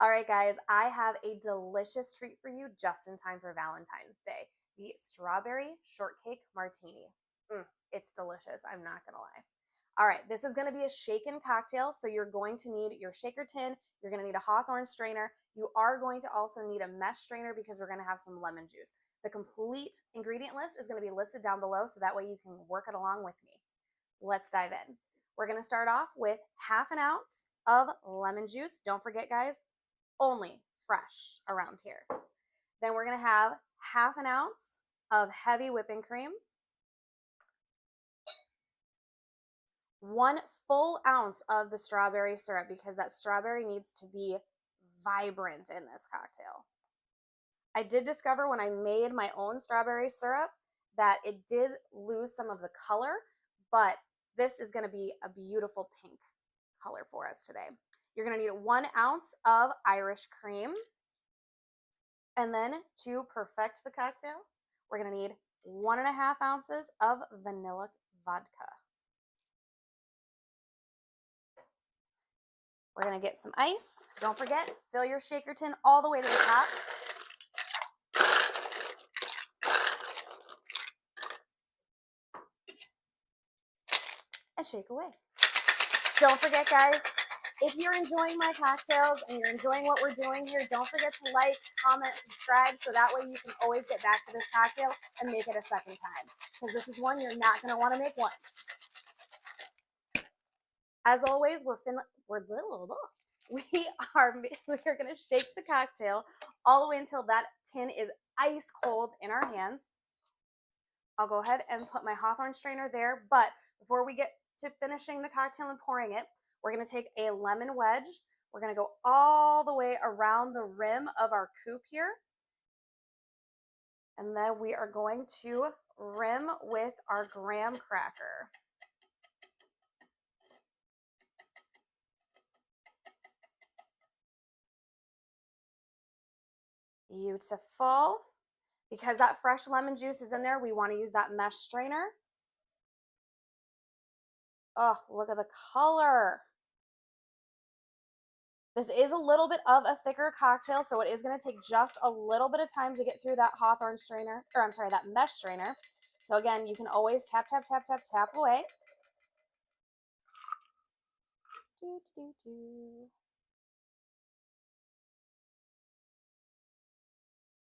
All right, guys, I have a delicious treat for you just in time for Valentine's Day. The strawberry shortcake martini. It's delicious, I'm not gonna lie. All right, this is gonna be a shaken cocktail, so you're going to need your shaker tin, you're gonna need a hawthorn strainer, you are going to also need a mesh strainer because we're gonna have some lemon juice. The complete ingredient list is gonna be listed down below so that way you can work it along with me. Let's dive in. We're gonna start off with half an ounce of lemon juice. Don't forget, guys, only fresh around here. Then we're going to have half an ounce of heavy whipping cream, 1 full ounce of the strawberry syrup because that strawberry needs to be vibrant in this cocktail. I did discover when I made my own strawberry syrup that it did lose some of the color, but this is going to be a beautiful pink color for us today. You're going to need 1 ounce of Irish cream. And then to perfect the cocktail, we're going to need 1.5 ounces of vanilla vodka. We're going to get some ice. Don't forget, fill your shaker tin all the way to the top. And shake away. Don't forget, guys, if you're enjoying my cocktails and you're enjoying what we're doing here, don't forget to like, comment, subscribe, so that way you can always get back to this cocktail and make it a second time. Because this is one you're not going to want to make once. As always, we are going to shake the cocktail all the way until that tin is ice cold in our hands. I'll go ahead and put my hawthorn strainer there, but before we get to finishing the cocktail and pouring it, we're going to take a lemon wedge. We're going to go all the way around the rim of our coupe here. And then we are going to rim with our graham cracker. Beautiful. Because that fresh lemon juice is in there, we want to use that mesh strainer. Oh, look at the color. This is a little bit of a thicker cocktail, so it is going to take just a little bit of time to get through that hawthorn strainer, or I'm sorry, that mesh strainer. So again, you can always tap, tap, tap, tap, tap away.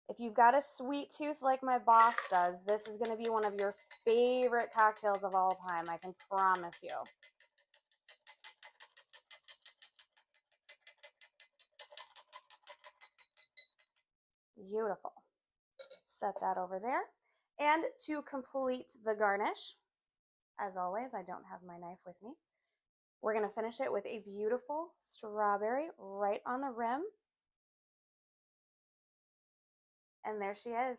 If you've got a sweet tooth like my boss does, this is going to be one of your favorite cocktails of all time, I can promise you. Beautiful. Set that over there. And to complete the garnish, as always, I don't have my knife with me. We're going to finish it with a beautiful strawberry right on the rim. And there she is,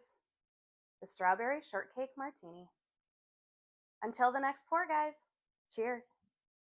the strawberry shortcake martini. Until the next pour, guys. Cheers.